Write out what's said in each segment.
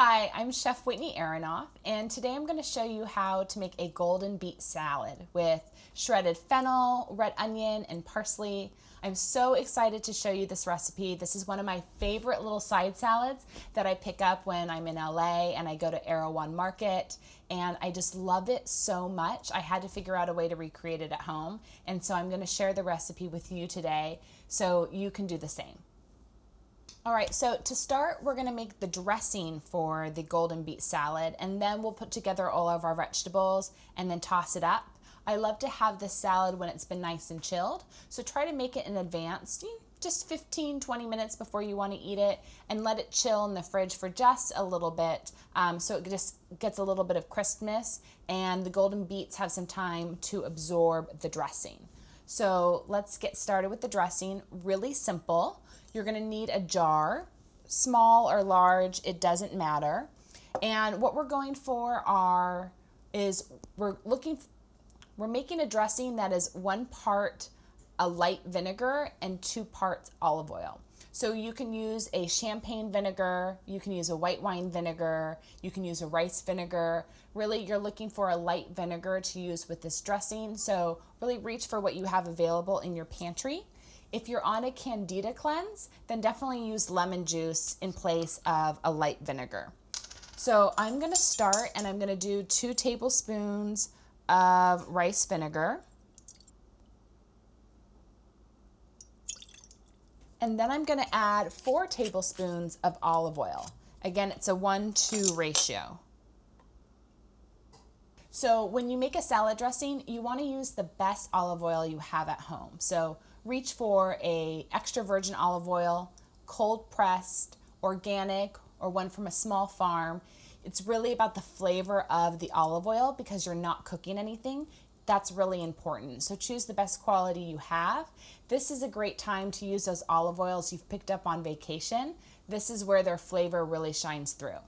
Hi, I'm Chef Whitney Aronoff, and today I'm going to show you how to make a golden beet salad with shredded fennel, red onion, and parsley. I'm so excited to show you this recipe. This is one of my favorite little side salads that I pick up when I'm in LA and I go to Erewhon Market, and I just love it so much. I had to figure out a way to recreate it at home, and so I'm going to share the recipe with you today so you can do the same. All right, so to start, we're gonna make the dressing for the golden beet salad, and then we'll put together all of our vegetables and then toss it up. I love to have this salad when it's been nice and chilled, so try to make it in advance, just 15-20 minutes before you wanna eat it, and let it chill in the fridge for just a little bit, so it just gets a little bit of crispness, and the golden beets have some time to absorb the dressing. So let's get started with the dressing. Really simple. You're gonna need a jar, small or large, it doesn't matter. And what we're going for is we're making a dressing that is 1 part a light vinegar and 2 parts olive oil. So you can use a champagne vinegar, you can use a white wine vinegar, you can use a rice vinegar. Really, you're looking for a light vinegar to use with this dressing, so really reach for what you have available in your pantry. If you're on a candida cleanse, then definitely use lemon juice in place of a light vinegar. So I'm gonna start and I'm gonna do 2 tablespoons of rice vinegar. And then I'm gonna add 4 tablespoons of olive oil. Again, it's a 1-2 ratio. So when you make a salad dressing, you wanna use the best olive oil you have at home. So reach for a extra virgin olive oil, cold pressed, organic, or one from a small farm. It's really about the flavor of the olive oil because you're not cooking anything. That's really important. So choose the best quality you have. This is a great time to use those olive oils you've picked up on vacation. This is where their flavor really shines through.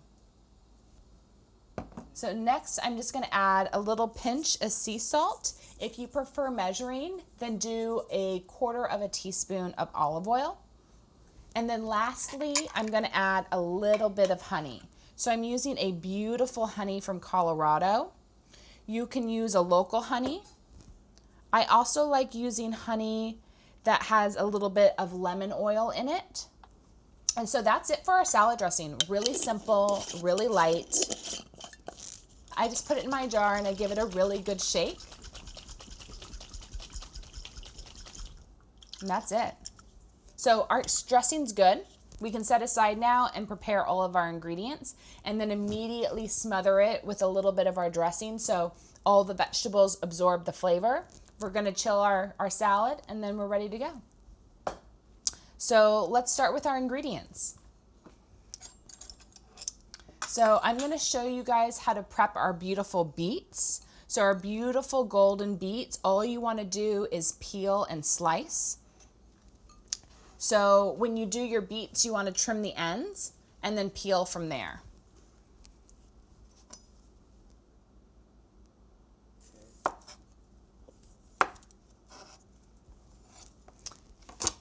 So next, I'm just gonna add a little pinch of sea salt. If you prefer measuring, then do 1/4 teaspoon of olive oil. And then lastly, I'm gonna add a little bit of honey. So I'm using a beautiful honey from Colorado. You can use a local honey. I also like using honey that has a little bit of lemon oil in it. And so that's it for our salad dressing. Really simple, really light. I just put it in my jar and I give it a really good shake. And that's it. So our dressing's good. We can set aside now and prepare all of our ingredients and then immediately smother it with a little bit of our dressing so all the vegetables absorb the flavor. We're gonna chill our salad and then we're ready to go. So let's start with our ingredients. So I'm gonna show you guys how to prep our beautiful beets. So our beautiful golden beets, all you wanna do is peel and slice. So when you do your beets, you wanna trim the ends and then peel from there.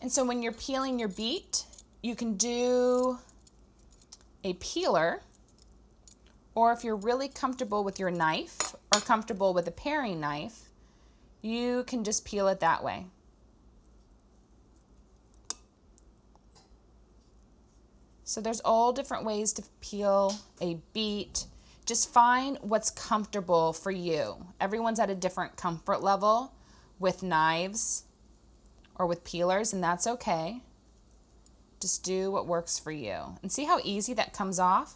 And so when you're peeling your beet, you can do a peeler, or if you're really comfortable with your knife or comfortable with a paring knife, you can just peel it that way. So there's all different ways to peel a beet. Just find what's comfortable for you. Everyone's at a different comfort level with knives or with peelers, and that's okay. Just do what works for you. And see how easy that comes off?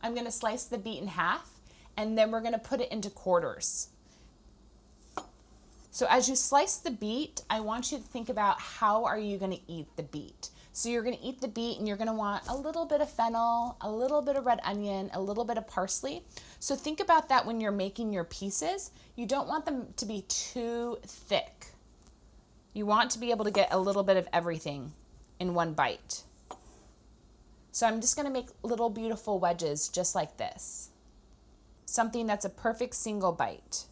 I'm gonna slice the beet in half, and then we're gonna put it into quarters. So as you slice the beet, I want you to think about how are you gonna eat the beet. So you're gonna eat the beet and you're gonna want a little bit of fennel, a little bit of red onion, a little bit of parsley. So think about that when you're making your pieces. You don't want them to be too thick. You want to be able to get a little bit of everything in one bite. So I'm just gonna make little beautiful wedges just like this. Something that's a perfect single bite.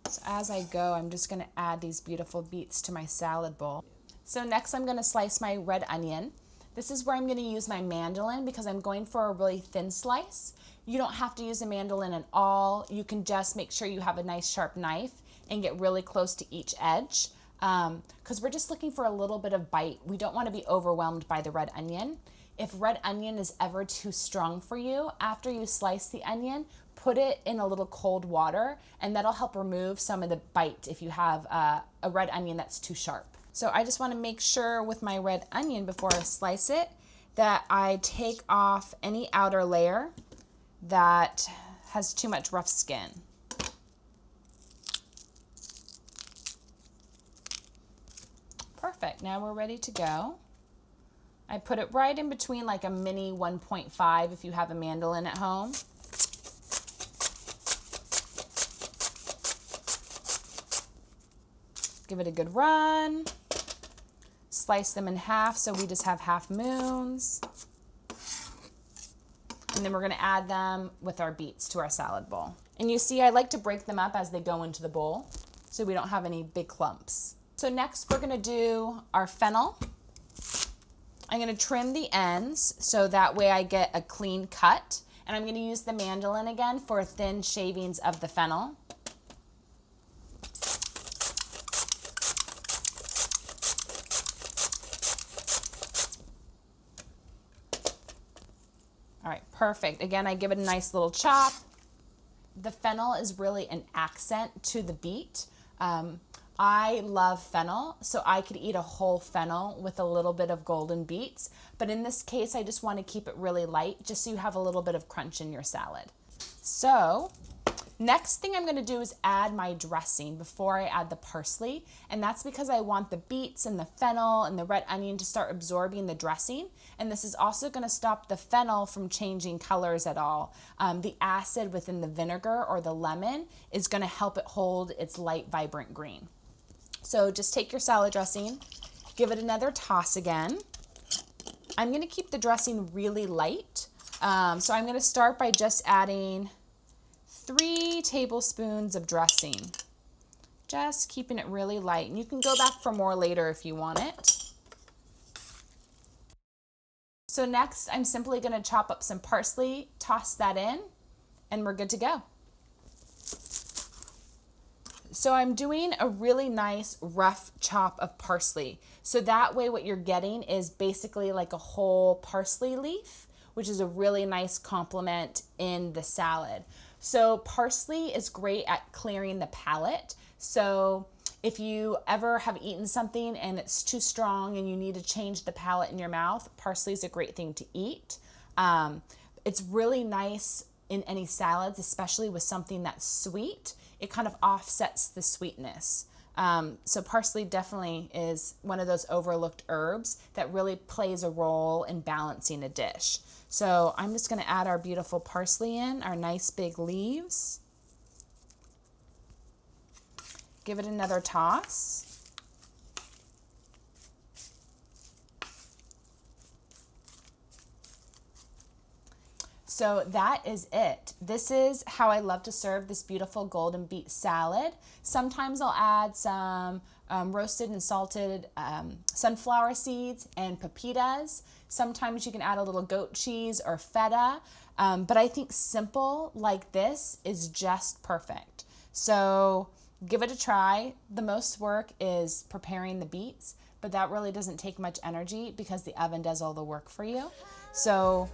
So as I go, I'm just gonna add these beautiful beets to my salad bowl. So next I'm gonna slice my red onion. This is where I'm gonna use my mandolin because I'm going for a really thin slice. You don't have to use a mandolin at all. You can just make sure you have a nice sharp knife and get really close to each edge because we're just looking for a little bit of bite. We don't wanna be overwhelmed by the red onion. If red onion is ever too strong for you, after you slice the onion, put it in a little cold water and that'll help remove some of the bite if you have a red onion that's too sharp. So I just wanna make sure with my red onion before I slice it that I take off any outer layer that has too much rough skin. Perfect, now we're ready to go. I put it right in between like a mini 1.5 if you have a mandolin at home. Give it a good run. Slice them in half so we just have half moons. And then we're gonna add them with our beets to our salad bowl. And you see, I like to break them up as they go into the bowl so we don't have any big clumps. So next we're gonna do our fennel. I'm gonna trim the ends so that way I get a clean cut. And I'm gonna use the mandolin again for thin shavings of the fennel. All right, perfect. Again, I give it a nice little chop. The fennel is really an accent to the beet. I love fennel, so I could eat a whole fennel with a little bit of golden beets. But in this case, I just want to keep it really light, just so you have a little bit of crunch in your salad. So next thing I'm going to do is add my dressing before I add the parsley. And that's because I want the beets and the fennel and the red onion to start absorbing the dressing. And this is also going to stop the fennel from changing colors at all. The acid within the vinegar or the lemon is going to help it hold its light, vibrant green. So just take your salad dressing, give it another toss again. I'm going to keep the dressing really light. So I'm going to start by just adding 3 tablespoons of dressing. Just keeping it really light. And you can go back for more later if you want it. So next, I'm simply going to chop up some parsley, toss that in, and we're good to go. So I'm doing a really nice rough chop of parsley. So that way what you're getting is basically like a whole parsley leaf, which is a really nice complement in the salad. So parsley is great at clearing the palate. So if you ever have eaten something and it's too strong and you need to change the palate in your mouth, parsley is a great thing to eat. It's really nice in any salads, especially with something that's sweet. It kind of offsets the sweetness. So parsley definitely is one of those overlooked herbs that really plays a role in balancing a dish. So I'm just going to add our beautiful parsley in, our nice big leaves. Give it another toss. So that is it. This is how I love to serve this beautiful golden beet salad. Sometimes I'll add some roasted and salted sunflower seeds and pepitas. Sometimes you can add a little goat cheese or feta. But I think simple like this is just perfect. So give it a try. The most work is preparing the beets, but that really doesn't take much energy because the oven does all the work for you. So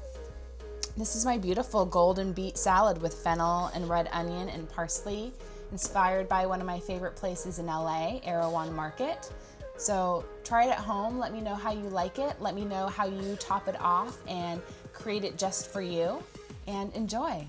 this is my beautiful golden beet salad with fennel and red onion and parsley, inspired by one of my favorite places in LA, Erewhon Market. So try it at home. Let me know how you like it. Let me know how you top it off and create it just for you, and enjoy.